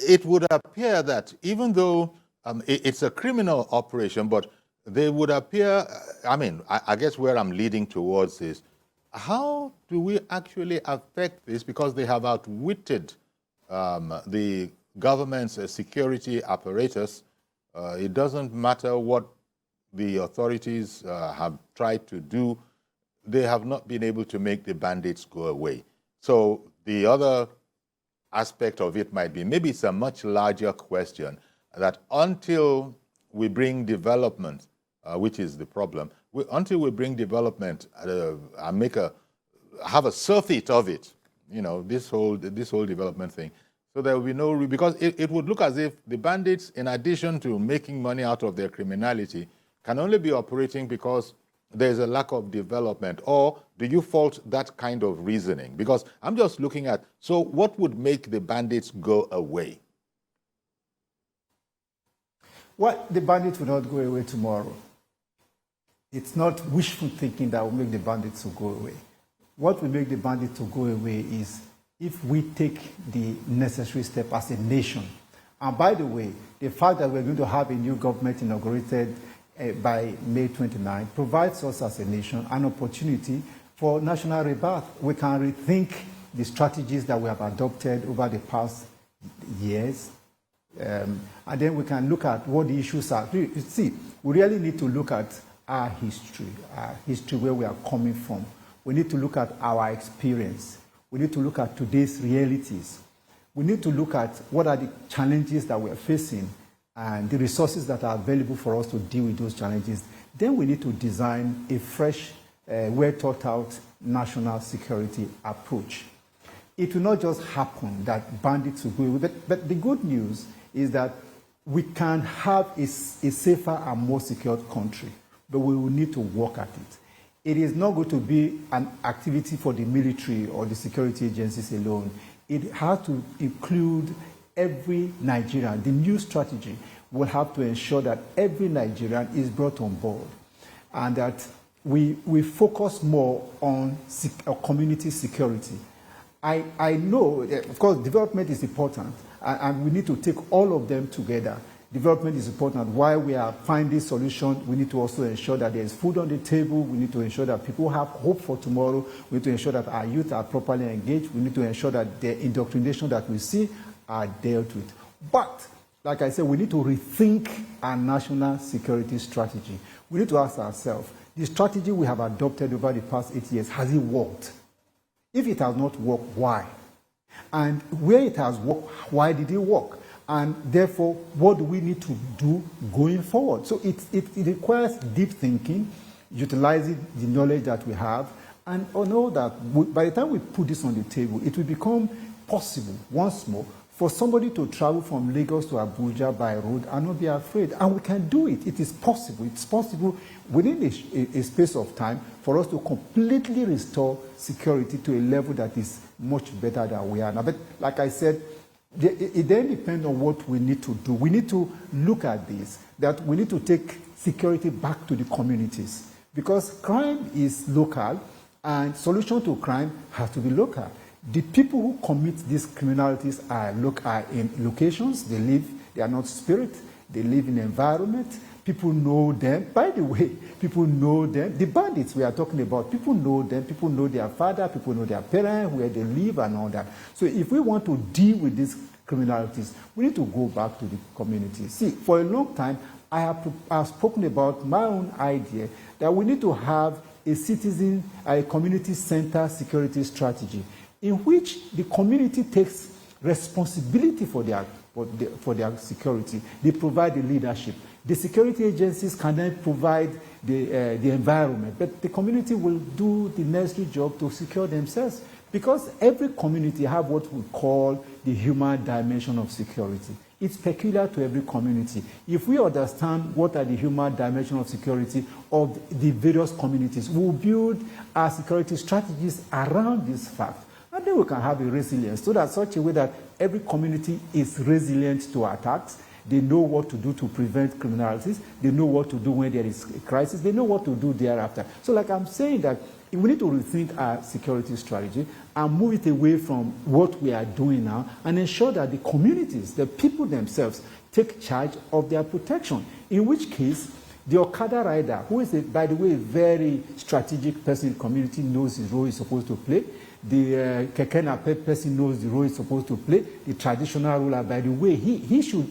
it would appear that even though it's a criminal operation, but they would appear, I mean, I guess where I'm leading towards is, how do we actually affect this? Because they have outwitted the government's security apparatus. It doesn't matter what the authorities have tried to do, they have not been able to make the bandits go away. So the other aspect of it might be, maybe it's a much larger question, that until we bring development, which is the problem, until we bring development and have a surfeit of it, you know, this whole development thing, so there will be no, because it would look as if the bandits, in addition to making money out of their criminality, can only be operating because there's a lack of development. Or do you fault that kind of reasoning? Because I'm just looking at, so what would make the bandits go away? Well, the bandits will not go away tomorrow. It's not wishful thinking that will make the bandits to go away. What will make the bandits to go away is if we take the necessary step as a nation. And by the way, the fact that we're going to have a new government inaugurated by May 29 provides us as a nation an opportunity for national rebirth. We can rethink the strategies that we have adopted over the past years, and then we can look at what the issues are. You see, we really need to look at our history, where we are coming from. We need to look at our experience. We need to look at today's realities. We need to look at what are the challenges that we are facing and the resources that are available for us to deal with those challenges. Then we need to design a fresh, well-thought-out national security approach. It will not just happen that bandits will go away, but the good news is that we can have a safer and more secure country, but we will need to work at it. It is not going to be an activity for the military or the security agencies alone. It has to include every Nigerian. The new strategy will have to ensure that every Nigerian is brought on board and that we focus more on community security. I know, of course, development is important, and we need to take all of them together. Development is important. While we are finding solutions, we need to also ensure that there is food on the table. We need to ensure that people have hope for tomorrow. We need to ensure that our youth are properly engaged. We need to ensure that the indoctrination that we see are dealt with. But, like I said, we need to rethink our national security strategy. We need to ask ourselves, the strategy we have adopted over the past 8 years, has it worked? If it has not worked, why? And where it has worked, why did it work? And therefore, what do we need to do going forward? So it requires deep thinking, utilizing the knowledge that we have, and know that by the time we put this on the table, it will become possible, once more, for somebody to travel from Lagos to Abuja by road and not be afraid. And we can do it. It is possible. It's possible within a space of time for us to completely restore security to a level that is much better than we are now. But like I said, it then depends on what we need to do. We need to look at this, that we need to take security back to the communities, because crime is local and solution to crime has to be local. The people who commit these criminalities are in locations, they are not spirit, they live in environment, people know them. By the way, people know them. The bandits we are talking about, people know them, people know their father, people know their parents, where they live and all that. So if we want to deal with these criminalities, we need to go back to the community. See, for a long time, I have spoken about my own idea that we need to have a community-centered security strategy in which the community takes responsibility for their security. They provide the leadership. The security agencies can then provide the environment, but the community will do the necessary job to secure themselves, because every community have what we call the human dimension of security. It's peculiar to every community. If we understand what are the human dimension of security of the various communities, we'll build our security strategies around this fact. And then we can have a resilience, so that such a way that every community is resilient to attacks. They know what to do to prevent criminalities. They know what to do when there is a crisis. They know what to do thereafter. So like I'm saying that We need to rethink our security strategy and move it away from what we are doing now and ensure that the communities, the people themselves, take charge of their protection. In which case, the Okada rider, who is, by the way, a very strategic person in the community, knows his role he's supposed to play. The Keke Napep person knows the role he's supposed to play. The traditional ruler, by the way, he should.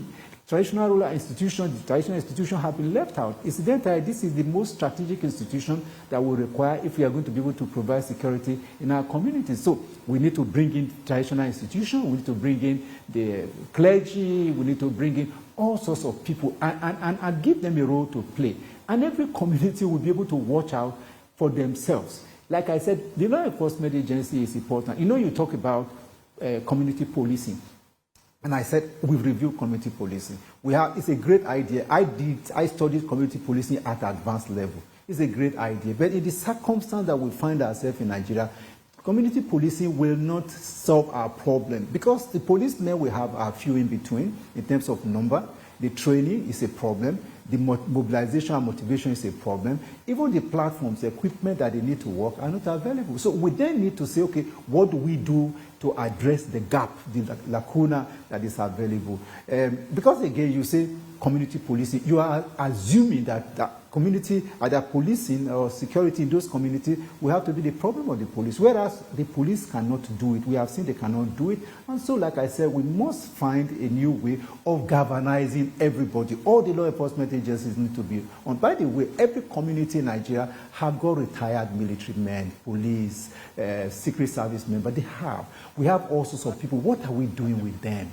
Traditional ruler institution, the traditional institution have been left out. Incidentally, this is the most strategic institution that will require if we are going to be able to provide security in our communities. So we need to bring in traditional institutions, we need to bring in the clergy, we need to bring in all sorts of people and give them a role to play. And every community will be able to watch out for themselves. Like I said, the law enforcement agency is important. You know, you talk about community policing. And I said, we've reviewed community policing. It's a great idea. I studied community policing at advanced level. It's a great idea. But in the circumstance that we find ourselves in Nigeria, community policing will not solve our problem because the policemen we have are few in between in terms of number. The training is a problem. The mobilization and motivation is a problem. Even the platforms, the equipment that they need to work are not available. So we then need to say, okay, what do we do to address the gap, the lacuna that is available? Because again, you say community policing, you are assuming that community, either policing or security in those communities will have to be the problem of the police, whereas the police cannot do it. We have seen they cannot do it. And so, like I said, we must find a new way of galvanizing everybody. All the law enforcement agencies need to be on. By the way, every community in Nigeria have got retired military men, police, secret service members. They have. We have all sorts of people. What are we doing with them?